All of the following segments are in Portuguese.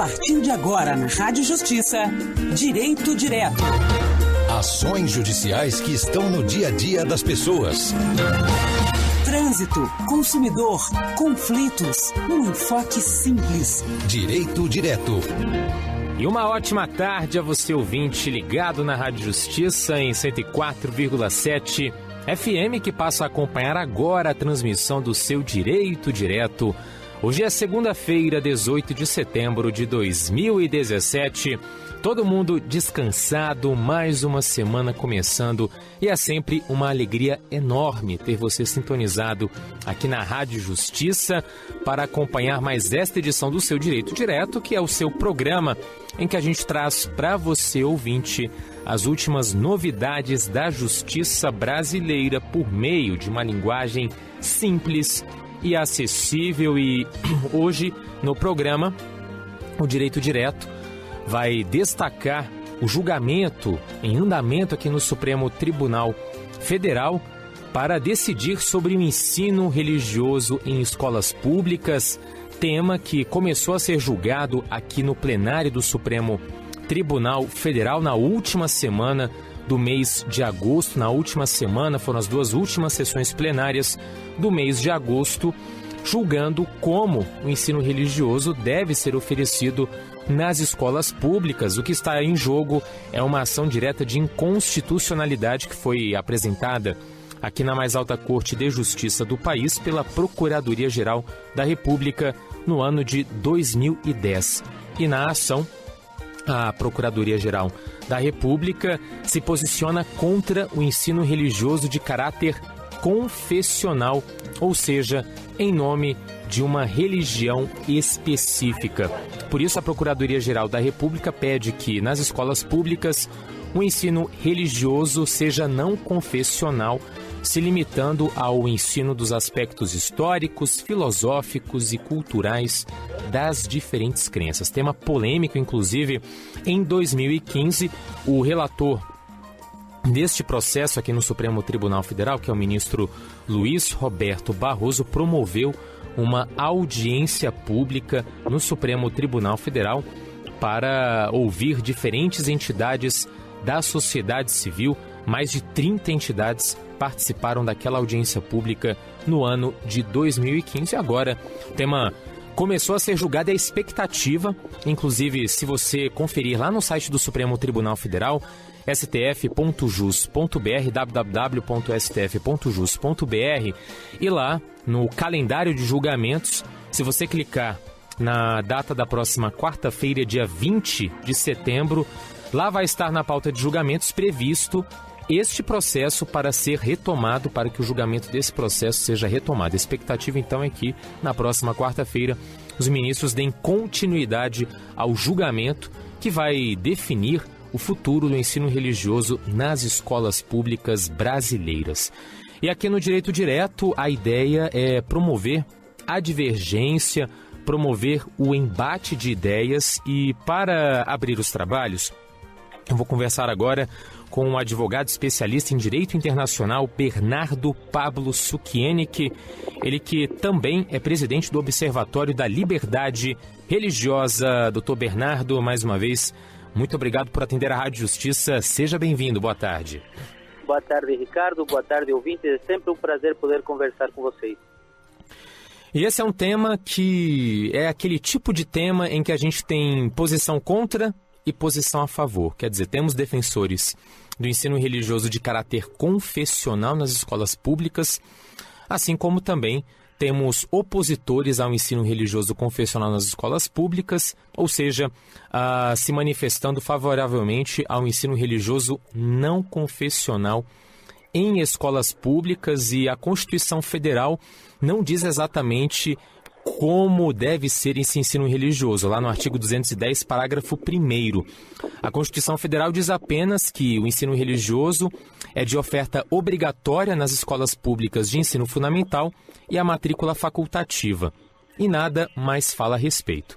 partir de agora na Rádio Justiça, Direito Direto. Ações judiciais que estão no dia a dia das pessoas. Trânsito, consumidor, conflitos, um enfoque simples. Direito Direto. E uma ótima tarde a você, ouvinte, ligado na Rádio Justiça em 104,7 FM, que passa a acompanhar agora a transmissão do seu Direito Direto. Hoje é segunda-feira, 18 de setembro de 2017. Todo mundo descansado, mais uma semana começando e é sempre uma alegria enorme ter você sintonizado aqui na Rádio Justiça para acompanhar mais esta edição do seu Direito Direto, que é o seu programa em que a gente traz para você, ouvinte, as últimas novidades da justiça brasileira por meio de uma linguagem simples e acessível. E hoje no programa, o Direito Direto vai destacar o julgamento em andamento aqui no Supremo Tribunal Federal para decidir sobre o ensino religioso em escolas públicas, tema que começou a ser julgado aqui no plenário do Supremo Tribunal Federal na última semana do mês de agosto. Na última semana foram as duas últimas sessões plenárias do mês de agosto, julgando como o ensino religioso deve ser oferecido nas escolas públicas. O que está em jogo é uma ação direta de inconstitucionalidade que foi apresentada aqui na mais alta Corte de Justiça do país pela Procuradoria-Geral da República no ano de 2010. E na ação, a Procuradoria-Geral da República se posiciona contra o ensino religioso de caráter confessional, ou seja, em nome de uma religião específica. Por isso, a Procuradoria-Geral da República pede que, nas escolas públicas, o ensino religioso seja não confessional, se limitando ao ensino dos aspectos históricos, filosóficos e culturais das diferentes crenças. Tema polêmico, inclusive, em 2015, o relator deste processo aqui no Supremo Tribunal Federal, que é o ministro Luiz Roberto Barroso, promoveu uma audiência pública no Supremo Tribunal Federal para ouvir diferentes entidades da sociedade civil. Mais de 30 entidades participaram daquela audiência pública no ano de 2015. E agora o tema começou a ser julgado e a expectativa, inclusive se você conferir lá no site do Supremo Tribunal Federal, stf.jus.br, www.stf.jus.br, e lá no calendário de julgamentos, se você clicar na data da próxima quarta-feira, dia 20 de setembro, lá vai estar na pauta de julgamentos previsto este processo para ser retomado, para que o julgamento desse processo seja retomado. A expectativa, então, é que na próxima quarta-feira os ministros deem continuidade ao julgamento que vai definir o futuro do ensino religioso nas escolas públicas brasileiras. E aqui no Direito Direto, a ideia é promover a divergência, promover o embate de ideias. E para abrir os trabalhos, eu vou conversar agora com o advogado especialista em Direito Internacional, Bernardo Pablo Sukienick, ele que também é presidente do Observatório da Liberdade Religiosa. Doutor Bernardo, mais uma vez, muito obrigado por atender a Rádio Justiça. Seja bem-vindo. Boa tarde. Boa tarde, Ricardo. Boa tarde, ouvintes. É sempre um prazer poder conversar com vocês. E esse é um tema que é aquele tipo de tema em que a gente tem posição contra e posição a favor. Quer dizer, temos defensores do ensino religioso de caráter confessional nas escolas públicas, assim como também temos opositores ao ensino religioso confessional nas escolas públicas, ou seja, se manifestando favoravelmente ao ensino religioso não confessional em escolas públicas. E a Constituição Federal não diz exatamente como deve ser esse ensino religioso. Lá no artigo 210, parágrafo 1º, a Constituição Federal diz apenas que o ensino religioso é de oferta obrigatória nas escolas públicas de ensino fundamental e a matrícula facultativa. E nada mais fala a respeito.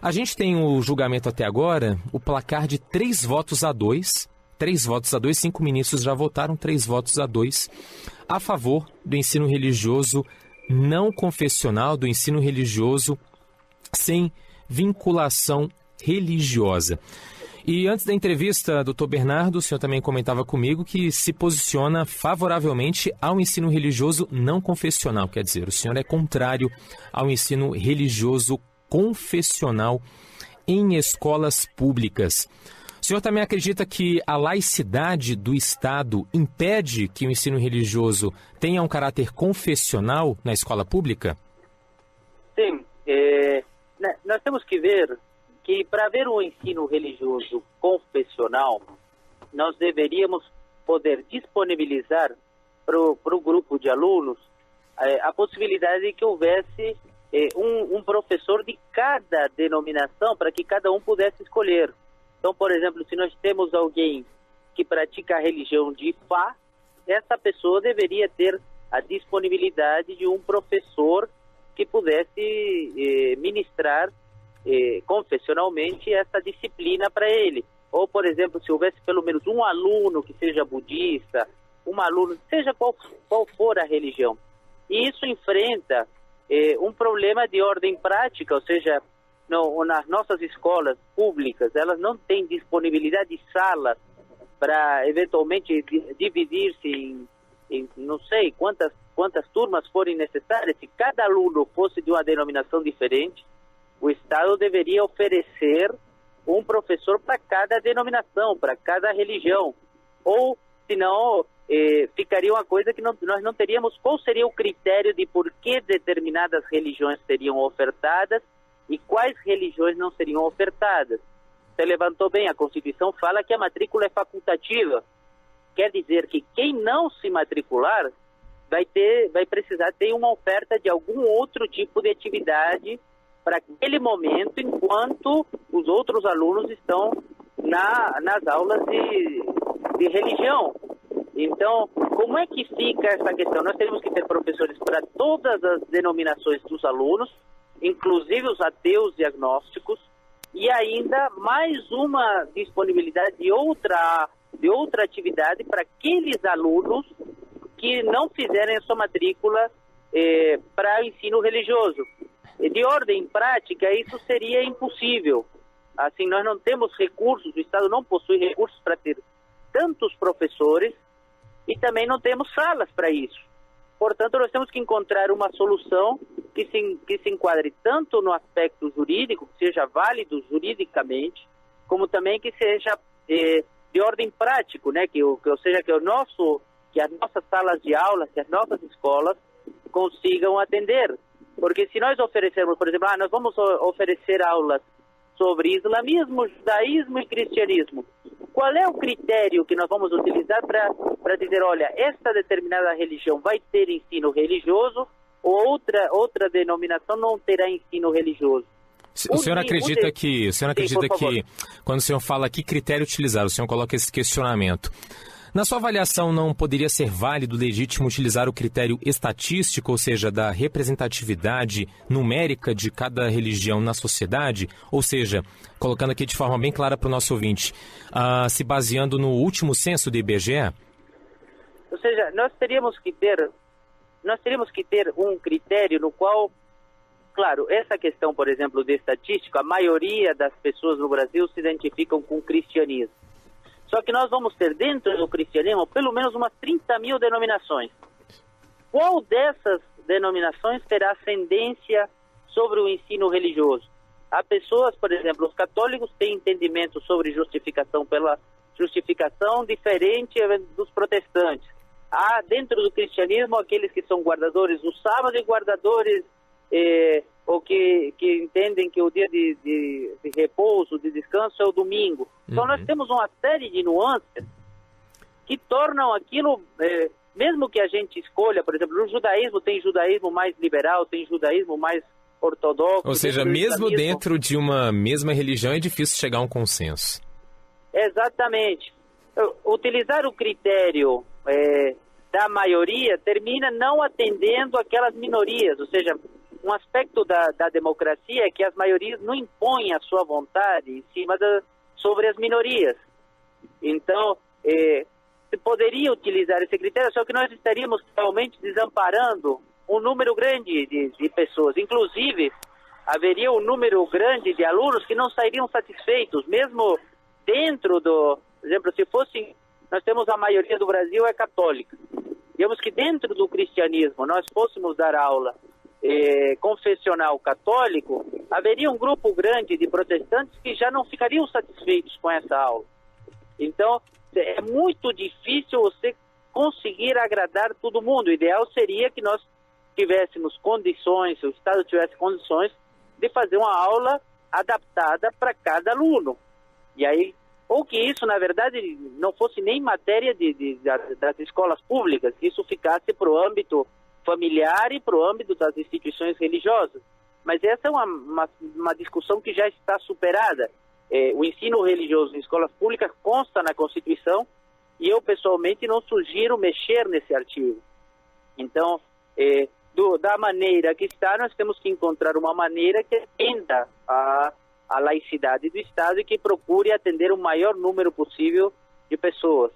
A gente tem o julgamento até agora, o placar de 3 votos a 2. 3 votos a 2, 5 ministros já votaram, 3 votos a 2 a favor do ensino religioso não confessional, do ensino religioso sem vinculação religiosa. E antes da entrevista, doutor Bernardo, o senhor também comentava comigo que se posiciona favoravelmente ao ensino religioso não confessional. Quer dizer, o senhor é contrário ao ensino religioso confessional em escolas públicas. O senhor também acredita que a laicidade do Estado impede que o ensino religioso tenha um caráter confessional na escola pública? Sim. Nós temos que ver que para haver um ensino religioso confessional, nós deveríamos poder disponibilizar para o grupo de alunos a possibilidade de que houvesse um professor de cada denominação para que cada um pudesse escolher. Então, por exemplo, se nós temos alguém que pratica a religião de Ifá, essa pessoa deveria ter a disponibilidade de um professor que pudesse ministrar confessionalmente essa disciplina para ele. Ou, por exemplo, se houvesse pelo menos um aluno que seja budista, um aluno, seja qual for a religião. E isso enfrenta um problema de ordem prática, ou seja, nas nossas escolas públicas, elas não têm disponibilidade de salas para eventualmente dividir-se em não sei quantas turmas forem necessárias. Se cada aluno fosse de uma denominação diferente, o Estado deveria oferecer um professor para cada denominação, para cada religião. Ou, senão, ficaria uma coisa que nós não teríamos qual seria o critério de por que determinadas religiões seriam ofertadas e quais religiões não seriam ofertadas. Você levantou bem, a Constituição fala que a matrícula é facultativa. Quer dizer que quem não se matricular vai precisar ter uma oferta de algum outro tipo de atividade para aquele momento, enquanto os outros alunos estão nas aulas de religião. Então, como é que fica essa questão? Nós temos que ter professores para todas as denominações dos alunos, inclusive os ateus e agnósticos, e ainda mais uma disponibilidade de outra atividade para aqueles alunos que não fizerem a sua matrícula para o ensino religioso. De ordem prática, isso seria impossível. Assim, nós não temos recursos, o Estado não possui recursos para ter tantos professores e também não temos salas para isso. Portanto, nós temos que encontrar uma solução que se enquadre tanto no aspecto jurídico, que seja válido juridicamente, como também que seja de ordem prático, né? Que as nossas salas de aula, que as nossas escolas consigam atender. Porque se nós oferecermos, por exemplo, nós vamos oferecer aulas sobre islamismo, judaísmo e cristianismo, qual é o critério que nós vamos utilizar para dizer, olha, esta determinada religião vai ter ensino religioso ou outra denominação não terá ensino religioso? O senhor acredita que quando o senhor fala que critério utilizar, o senhor coloca esse questionamento. Na sua avaliação, não poderia ser válido, legítimo utilizar o critério estatístico, ou seja, da representatividade numérica de cada religião na sociedade? Ou seja, colocando aqui de forma bem clara para o nosso ouvinte, se baseando no último censo do IBGE? Ou seja, nós teríamos que ter um critério no qual, claro, essa questão, por exemplo, de estatístico, a maioria das pessoas no Brasil se identificam com o cristianismo. Só que nós vamos ter dentro do cristianismo pelo menos umas 30 mil denominações. Qual dessas denominações terá ascendência sobre o ensino religioso? Há pessoas, por exemplo, os católicos têm entendimento sobre justificação pela justificação diferente dos protestantes. Há dentro do cristianismo aqueles que são guardadores do sábado e guardadores ou que entendem que o dia de repouso, de descanso é o domingo. Então nós temos uma série de nuances que tornam aquilo, mesmo que a gente escolha, por exemplo, no judaísmo tem judaísmo mais liberal, tem judaísmo mais ortodoxo. Ou seja, mesmo dentro de uma mesma religião é difícil chegar a um consenso. Exatamente. Utilizar o critério da maioria termina não atendendo aquelas minorias, ou seja, um aspecto da democracia é que as maiorias não impõem a sua vontade em cima sobre as minorias. Então, se poderia utilizar esse critério, só que nós estaríamos realmente desamparando um número grande de pessoas. Inclusive, haveria um número grande de alunos que não sairiam satisfeitos, mesmo dentro por exemplo, se fosse, nós temos a maioria do Brasil é católica, digamos que dentro do cristianismo nós fôssemos dar aula confessional católico, haveria um grupo grande de protestantes que já não ficariam satisfeitos com essa aula. Então, é muito difícil você conseguir agradar todo mundo. O ideal seria que nós tivéssemos condições, o Estado tivesse condições de fazer uma aula adaptada para cada aluno. E aí, ou que isso, na verdade, não fosse nem matéria das escolas públicas, que isso ficasse para o âmbito familiar e para o âmbito das instituições religiosas. Mas essa é uma discussão que já está superada. O ensino religioso em escolas públicas consta na Constituição e eu, pessoalmente, não sugiro mexer nesse artigo. Então, da maneira que está, nós temos que encontrar uma maneira que atenda a laicidade do Estado e que procure atender o maior número possível de pessoas.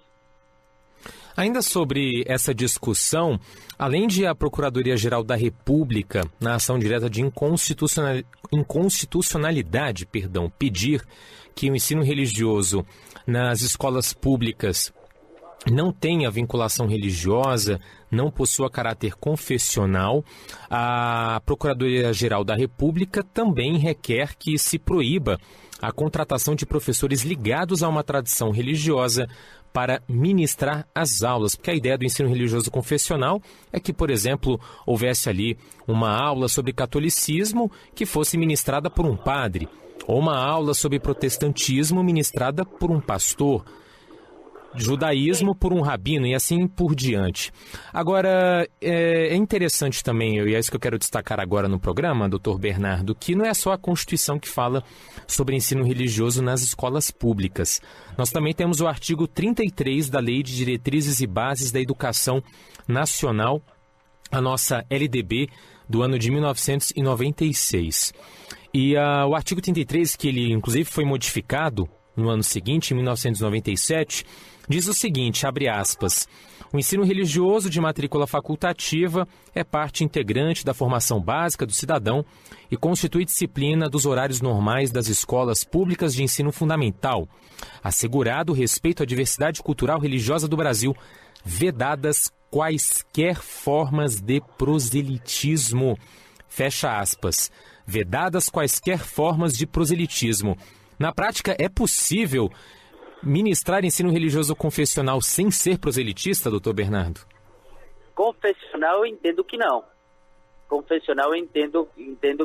Ainda sobre essa discussão, além de a Procuradoria-Geral da República, na ação direta de inconstitucionalidade, pedir que o ensino religioso nas escolas públicas não tenha vinculação religiosa, não possua caráter confessional, a Procuradoria-Geral da República também requer que se proíba a contratação de professores ligados a uma tradição religiosa para ministrar as aulas, porque a ideia do ensino religioso confessional é que, por exemplo, houvesse ali uma aula sobre catolicismo que fosse ministrada por um padre, ou uma aula sobre protestantismo ministrada por um pastor, judaísmo por um rabino e assim por diante. Agora, é interessante também, e é isso que eu quero destacar agora no programa, doutor Bernardo, que não é só a Constituição que fala sobre ensino religioso nas escolas públicas. Nós também temos o artigo 33 da Lei de Diretrizes e Bases da Educação Nacional, a nossa LDB, do ano de 1996. E o artigo 33, que ele inclusive foi modificado no ano seguinte, em 1997, diz o seguinte, abre aspas, o ensino religioso de matrícula facultativa é parte integrante da formação básica do cidadão e constitui disciplina dos horários normais das escolas públicas de ensino fundamental, assegurado o respeito à diversidade cultural religiosa do Brasil, vedadas quaisquer formas de proselitismo, fecha aspas, vedadas quaisquer formas de proselitismo. Na prática, é possível ministrar ensino religioso confessional sem ser proselitista, doutor Bernardo? Confessional eu entendo que não. Confessional eu entendo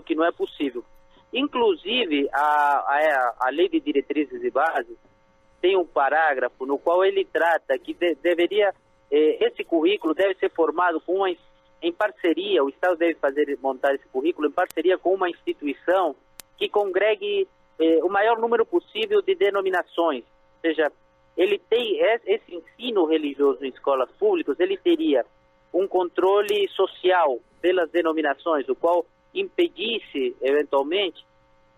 que não é possível. Inclusive, a Lei de Diretrizes e Bases tem um parágrafo no qual ele trata que esse currículo deve ser formado em parceria, o Estado deve montar esse currículo em parceria com uma instituição que congregue o maior número possível de denominações. Ou seja, ele tem esse ensino religioso em escolas públicas, ele teria um controle social pelas denominações, o qual impedisse, eventualmente,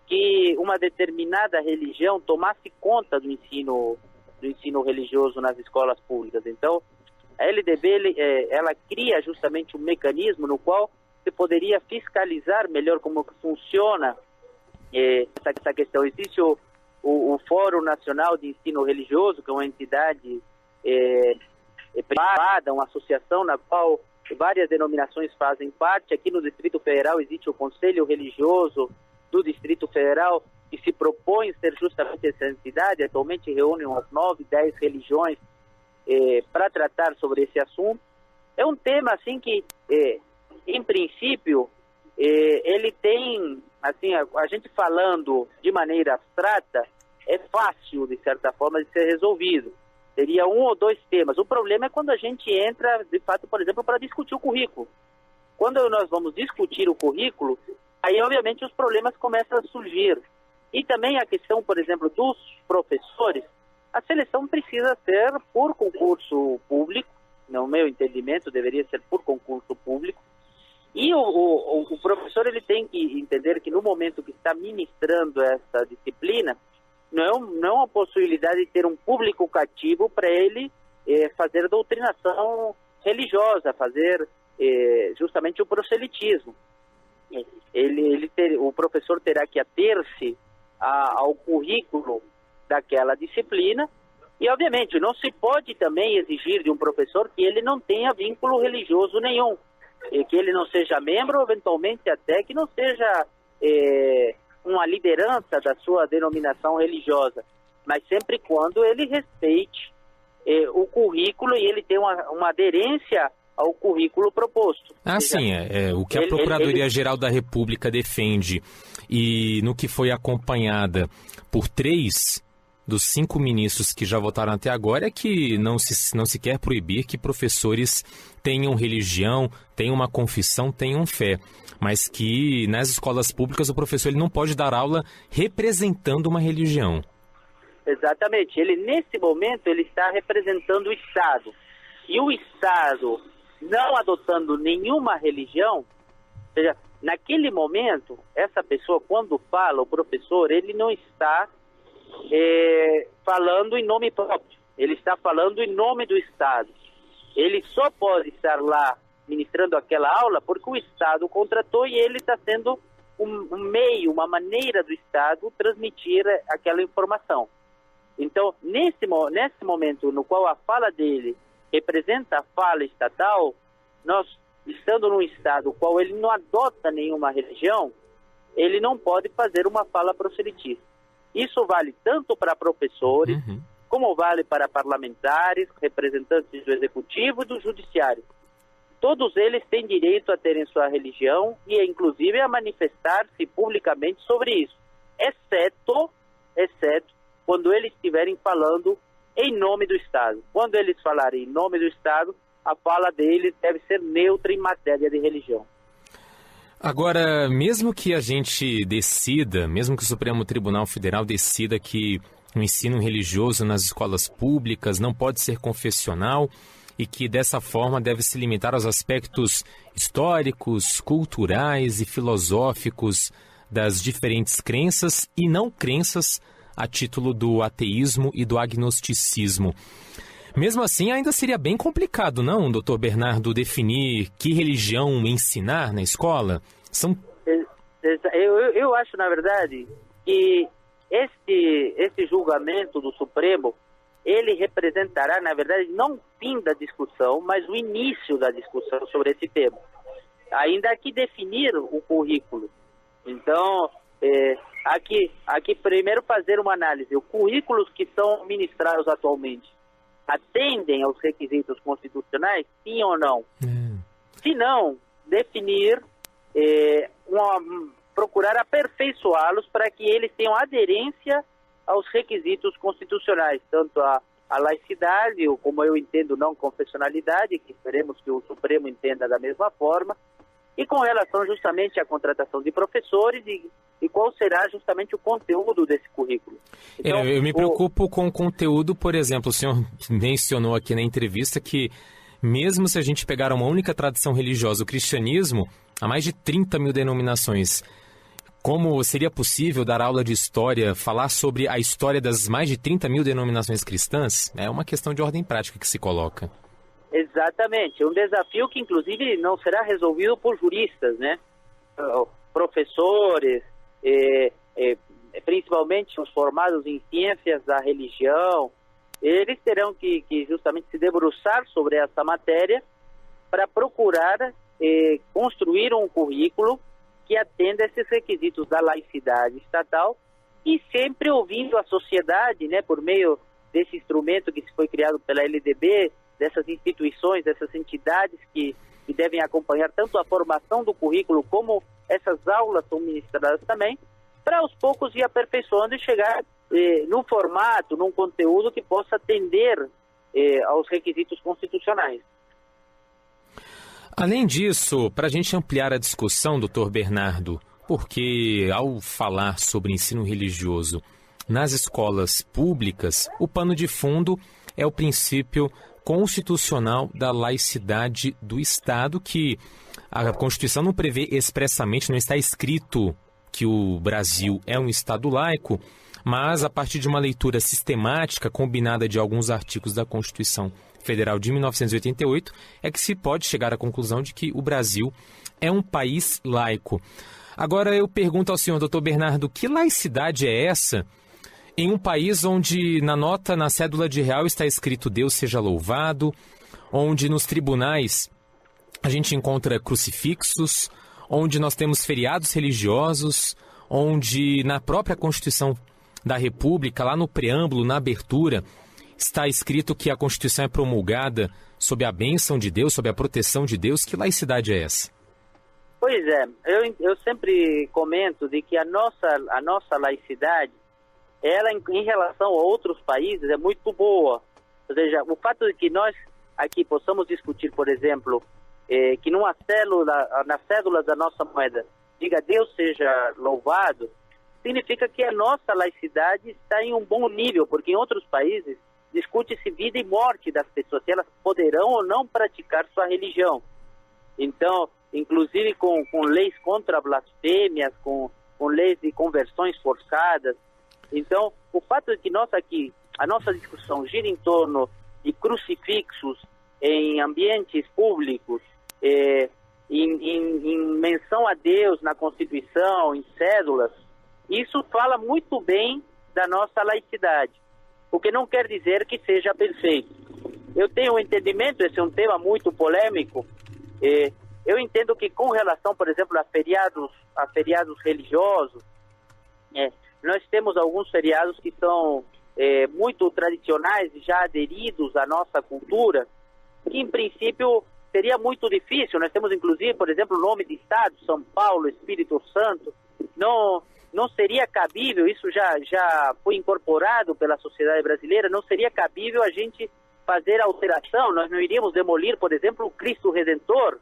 que uma determinada religião tomasse conta do ensino religioso nas escolas públicas. Então, a LDB ela cria justamente um mecanismo no qual se poderia fiscalizar melhor como funciona essa questão. Existe o Fórum Nacional de Ensino Religioso, que é uma entidade privada, uma associação na qual várias denominações fazem parte. Aqui no Distrito Federal existe o Conselho Religioso do Distrito Federal, que se propõe ser justamente essa entidade. Atualmente reúne umas 9, 10 religiões para tratar sobre esse assunto. É um tema assim que, em princípio, ele tem, assim, a gente falando de maneira abstrata, é fácil, de certa forma, de ser resolvido. Teria um ou dois temas. O problema é quando a gente entra, de fato, por exemplo, para discutir o currículo. Quando nós vamos discutir o currículo, aí, obviamente, os problemas começam a surgir. E também a questão, por exemplo, dos professores, a seleção precisa ser por concurso público, no meu entendimento, deveria ser por concurso público. E o professor ele tem que entender que no momento que está ministrando essa disciplina, não é uma possibilidade de ter um público cativo para ele fazer doutrinação religiosa, fazer justamente o proselitismo. o professor terá que ater-se ao currículo daquela disciplina e, obviamente, não se pode também exigir de um professor que ele não tenha vínculo religioso nenhum, e que ele não seja membro, eventualmente até que não seja uma liderança da sua denominação religiosa, mas sempre quando ele respeite o currículo e ele tenha uma aderência ao currículo proposto. Sim, o que a Procuradoria-Geral da República defende, e no que foi acompanhada por 3 dos 5 ministros que já votaram até agora, é que não se quer proibir que professores tenham religião, tenham uma confissão, tenham fé, mas que nas escolas públicas o professor ele não pode dar aula representando uma religião. Exatamente. Nesse momento, ele está representando o Estado. E o Estado, não adotando nenhuma religião, ou seja, naquele momento, essa pessoa, quando fala, o professor, ele não está falando em nome próprio. Ele está falando em nome do Estado. Ele só pode estar lá ministrando aquela aula porque o Estado contratou e ele está sendo um meio, uma maneira do Estado transmitir aquela informação. Então, nesse momento no qual a fala dele representa a fala estatal, nós, estando num Estado no qual ele não adota nenhuma religião, ele não pode fazer uma fala proselitista. Isso vale tanto para professores, como vale para parlamentares, representantes do Executivo e do Judiciário. Todos eles têm direito a terem sua religião e, inclusive, a manifestar-se publicamente sobre isso, exceto quando eles estiverem falando em nome do Estado. Quando eles falarem em nome do Estado, a fala deles deve ser neutra em matéria de religião. Agora, mesmo que a gente decida, mesmo que o Supremo Tribunal Federal decida que o ensino religioso nas escolas públicas não pode ser confessional e que dessa forma deve se limitar aos aspectos históricos, culturais e filosóficos das diferentes crenças e não crenças a título do ateísmo e do agnosticismo. Mesmo assim, ainda seria bem complicado, não, doutor Bernardo, definir que religião ensinar na escola? Eu acho, na verdade, que esse julgamento do Supremo, ele representará, na verdade, não o fim da discussão, mas o início da discussão sobre esse tema. Ainda há que definir o currículo. Então, aqui primeiro fazer uma análise. Os currículos que são ministrados atualmente atendem aos requisitos constitucionais, sim ou não? Se não, definir, procurar aperfeiçoá-los para que eles tenham aderência aos requisitos constitucionais, tanto a laicidade, ou como eu entendo, não confessionalidade, que esperemos que o Supremo entenda da mesma forma, e com relação justamente à contratação de professores e qual será justamente o conteúdo desse currículo. Então, eu me preocupo com o conteúdo, por exemplo, o senhor mencionou aqui na entrevista que mesmo se a gente pegar uma única tradição religiosa, o cristianismo, há mais de 30 mil denominações. Como seria possível dar aula de história, falar sobre a história das mais de 30 mil denominações cristãs? É uma questão de ordem prática que se coloca. Exatamente. É um desafio que, inclusive, não será resolvido por juristas, né? Professores, principalmente os formados em ciências da religião, eles terão que justamente se debruçar sobre essa matéria para procurar construir um currículo que atenda a esses requisitos da laicidade estatal e sempre ouvindo a sociedade, né, por meio desse instrumento que foi criado pela LDB, dessas instituições, dessas entidades que devem acompanhar tanto a formação do currículo como essas aulas são ministradas também, para aos poucos ir aperfeiçoando e chegar num formato, num conteúdo que possa atender aos requisitos constitucionais. Além disso, para a gente ampliar a discussão, doutor Bernardo, porque ao falar sobre ensino religioso nas escolas públicas, o pano de fundo é o princípio constitucional da laicidade do Estado, que a Constituição não prevê expressamente, não está escrito que o Brasil é um Estado laico, mas a partir de uma leitura sistemática, combinada de alguns artigos da Constituição Federal de 1988, é que se pode chegar à conclusão de que o Brasil é um país laico. Agora eu pergunto ao senhor, doutor Bernardo, que laicidade é essa em um país onde na cédula de real está escrito Deus seja louvado, onde nos tribunais a gente encontra crucifixos, onde nós temos feriados religiosos, onde na própria Constituição da República, lá no preâmbulo, na abertura, está escrito que a Constituição é promulgada sob a bênção de Deus, sob a proteção de Deus. Que laicidade é essa? Pois é, eu sempre comento de que a nossa laicidade, ela em relação a outros países é muito boa. Ou seja, o fato de que nós aqui possamos discutir, por exemplo, que na cédula da nossa moeda diga Deus seja louvado, significa que a nossa laicidade está em um bom nível, porque em outros países discute-se vida e morte das pessoas, se elas poderão ou não praticar sua religião. Então, inclusive com leis contra blasfêmias, com leis de conversões forçadas. Então, o fato de que a nossa discussão gira em torno de crucifixos em ambientes públicos, em menção a Deus na Constituição, em cédulas, isso fala muito bem da nossa laicidade, o que não quer dizer que seja perfeito. Eu tenho um entendimento, esse é um tema muito polêmico, eu entendo que com relação, por exemplo, a feriados religiosos, nós temos alguns feriados que são muito tradicionais e já aderidos à nossa cultura, que em princípio seria muito difícil. Nós temos inclusive, por exemplo, o nome de estado, São Paulo, Espírito Santo, não seria cabível, isso já foi incorporado pela sociedade brasileira, não seria cabível a gente fazer alteração, nós não iríamos demolir, por exemplo, o Cristo Redentor.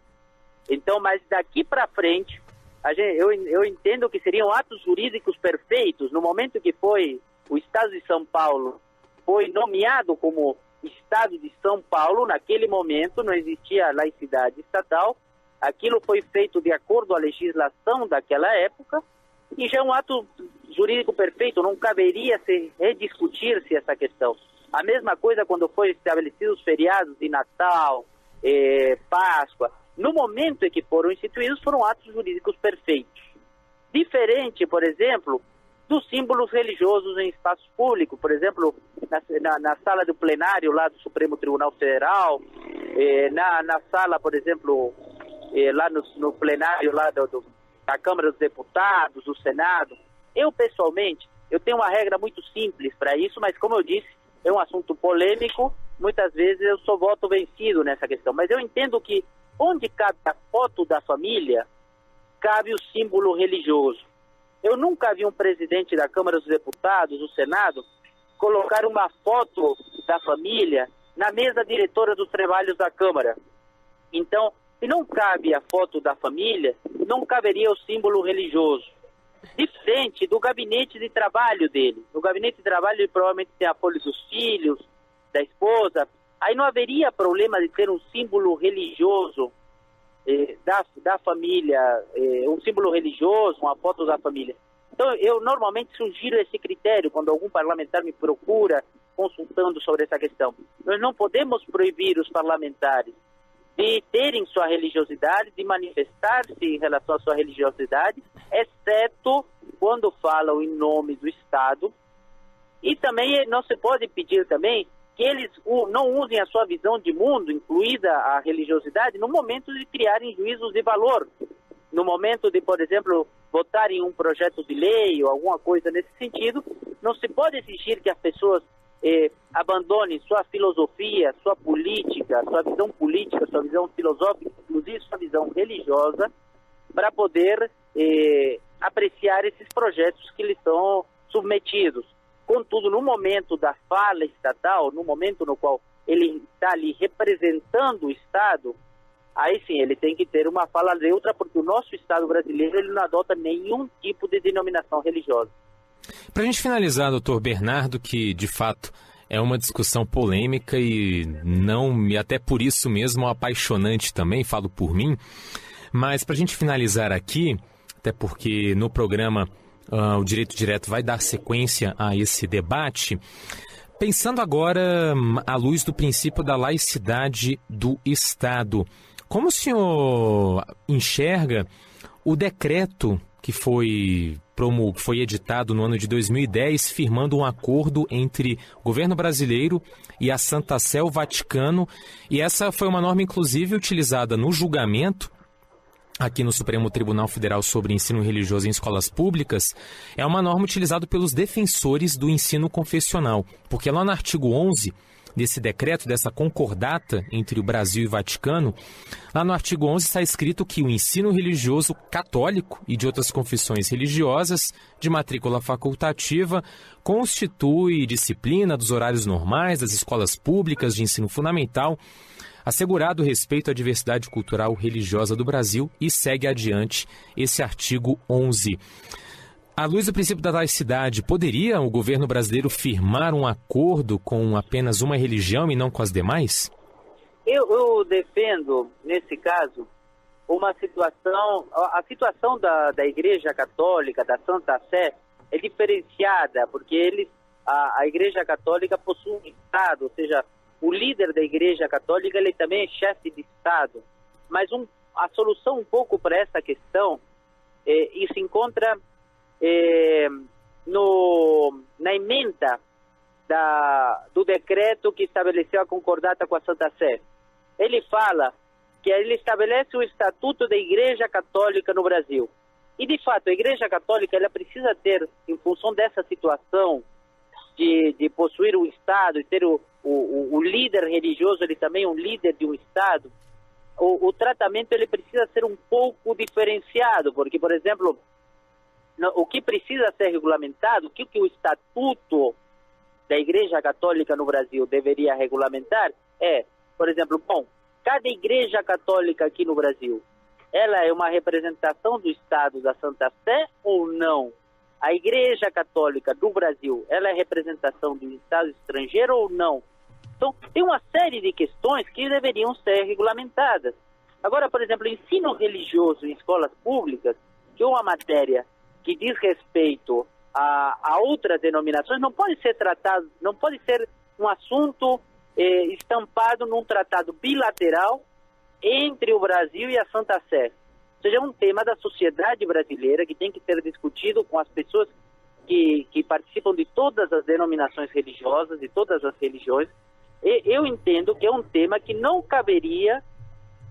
Então, mas daqui para frente, eu entendo que seriam atos jurídicos perfeitos. No momento que o Estado de São Paulo foi nomeado como Estado de São Paulo, naquele momento não existia laicidade estatal, aquilo foi feito de acordo à legislação daquela época, e já é um ato jurídico perfeito, não caberia se rediscutir-se essa questão. A mesma coisa quando foi estabelecidos os feriados de Natal, Páscoa. No momento em que foram instituídos, foram atos jurídicos perfeitos. Diferente, por exemplo, dos símbolos religiosos em espaço público, por exemplo, na sala do plenário lá do Supremo Tribunal Federal, na sala, por exemplo, lá no plenário lá da Câmara dos Deputados, do Senado. Eu, pessoalmente, tenho uma regra muito simples para isso, mas como eu disse, é um assunto polêmico, muitas vezes eu sou voto vencido nessa questão, mas eu entendo que onde cabe a foto da família, cabe o símbolo religioso. Eu nunca vi um presidente da Câmara dos Deputados, do Senado, colocar uma foto da família na mesa diretora dos trabalhos da Câmara. Então, se não cabe a foto da família, não caberia o símbolo religioso. Diferente do gabinete de trabalho dele. No gabinete de trabalho ele provavelmente tem a folha dos filhos, da esposa. Aí não haveria problema de ter um símbolo religioso da família, um símbolo religioso, uma foto da família. Então eu normalmente sugiro esse critério quando algum parlamentar me procura consultando sobre essa questão. Nós não podemos proibir os parlamentares de terem sua religiosidade, de manifestar-se em relação à sua religiosidade, exceto quando falam em nome do Estado. E também não se pode pedir também que eles não usem a sua visão de mundo, incluída a religiosidade, no momento de criarem juízos de valor. No momento de, por exemplo, votarem um projeto de lei ou alguma coisa nesse sentido, não se pode exigir que as pessoas abandonem sua filosofia, sua política, sua visão filosófica, inclusive sua visão religiosa, para poder apreciar esses projetos que lhes são submetidos. Contudo, no momento da fala estatal, no momento no qual ele está ali representando o Estado, aí sim, ele tem que ter uma fala neutra, porque o nosso Estado brasileiro ele não adota nenhum tipo de denominação religiosa. Para a gente finalizar, doutor Bernardo, que de fato é uma discussão polêmica e até por isso mesmo apaixonante também, falo por mim, mas para a gente finalizar aqui, até porque no programa o Direito Direto vai dar sequência a esse debate, Pensando agora à luz do princípio da laicidade do Estado, como o senhor enxerga o decreto que foi editado no ano de 2010, firmando um acordo entre o governo brasileiro e a Santa Sé, o Vaticano, e essa foi uma norma, inclusive, utilizada no julgamento aqui no Supremo Tribunal Federal sobre ensino religioso em escolas públicas. É uma norma utilizada pelos defensores do ensino confessional, porque lá no artigo 11 desse decreto, dessa concordata entre o Brasil e o Vaticano, lá no artigo 11 está escrito que o ensino religioso católico e de outras confissões religiosas de matrícula facultativa constitui disciplina dos horários normais das escolas públicas de ensino fundamental, assegurado o respeito à diversidade cultural religiosa do Brasil, e segue adiante esse artigo 11. À luz do princípio da laicidade, poderia o governo brasileiro firmar um acordo com apenas uma religião e não com as demais? Eu defendo, nesse caso, uma situação... A situação da Igreja Católica, da Santa Sé, é diferenciada, porque a Igreja Católica possui um Estado, ou seja, o líder da Igreja Católica ele também é chefe de Estado. Mas a solução um pouco para essa questão se encontra na emenda do decreto que estabeleceu a concordata com a Santa Sé. Ele fala que ele estabelece o Estatuto da Igreja Católica no Brasil. E, de fato, a Igreja Católica ela precisa ter, em função dessa situação de possuir um Estado e ter o líder religioso, ele também é um líder de um Estado, o tratamento ele precisa ser um pouco diferenciado, porque, por exemplo, o que precisa ser regulamentado, o que o Estatuto da Igreja Católica no Brasil deveria regulamentar por exemplo, cada Igreja Católica aqui no Brasil, ela é uma representação do Estado da Santa Sé ou não? A Igreja Católica do Brasil, ela é representação do Estado estrangeiro ou não? Então, tem uma série de questões que deveriam ser regulamentadas. Agora, por exemplo, ensino religioso em escolas públicas, que é uma matéria que diz respeito a outras denominações, não pode ser tratado, não pode ser um assunto estampado num tratado bilateral entre o Brasil e a Santa Sé. Ou seja, é um tema da sociedade brasileira que tem que ser discutido com as pessoas que participam de todas as denominações religiosas, de todas as religiões. Eu entendo que é um tema que não caberia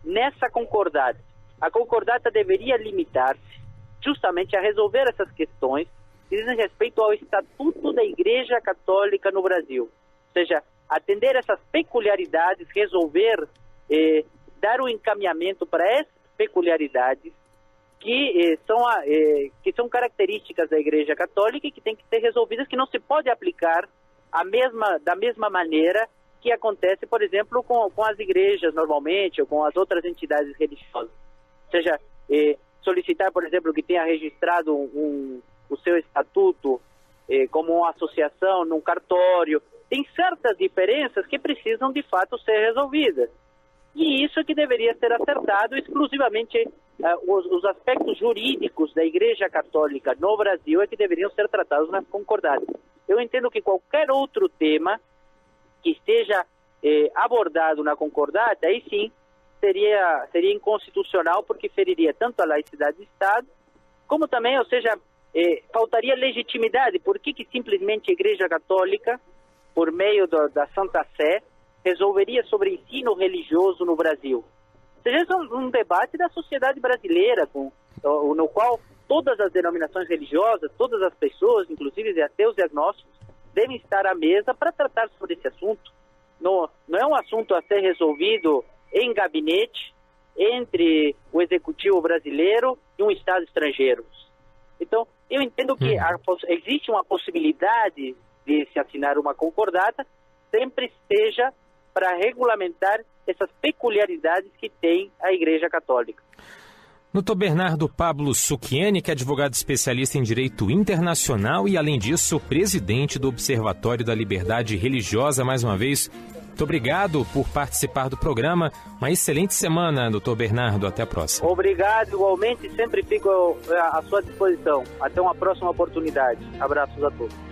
nessa concordata. A concordata deveria limitar-se justamente a resolver essas questões que dizem respeito ao Estatuto da Igreja Católica no Brasil. Ou seja, atender essas peculiaridades, resolver, dar um encaminhamento para essas peculiaridades que são características da Igreja Católica e que têm que ser resolvidas, que não se pode aplicar da mesma maneira que acontece, por exemplo, com as igrejas normalmente, ou com as outras entidades religiosas. Ou seja, solicitar, por exemplo, que tenha registrado o seu estatuto como uma associação num cartório. Tem certas diferenças que precisam, de fato, ser resolvidas. E isso que deveria ser acertado exclusivamente, os aspectos jurídicos da Igreja Católica no Brasil é que deveriam ser tratados na concordata. Eu entendo que qualquer outro tema que esteja abordado na concordata, aí sim, seria inconstitucional, porque feriria tanto a laicidade do Estado, como também, ou seja, faltaria legitimidade. Por que simplesmente a Igreja Católica, por meio da Santa Sé, resolveria sobre ensino religioso no Brasil? Ou seja, esse é um debate da sociedade brasileira, no qual todas as denominações religiosas, todas as pessoas, inclusive ateus e agnósticos, devem estar à mesa para tratar sobre esse assunto. Não é um assunto a ser resolvido em gabinete entre o executivo brasileiro e um Estado estrangeiro. Então, eu entendo que existe uma possibilidade de se assinar uma concordata, sempre seja para regulamentar essas peculiaridades que tem a Igreja Católica. Dr. Bernardo Pablo Suchiene, que é advogado especialista em Direito Internacional e, além disso, presidente do Observatório da Liberdade Religiosa. Mais uma vez, muito obrigado por participar do programa. Uma excelente semana, Dr. Bernardo. Até a próxima. Obrigado, igualmente. Sempre fico à sua disposição. Até uma próxima oportunidade. Abraços a todos.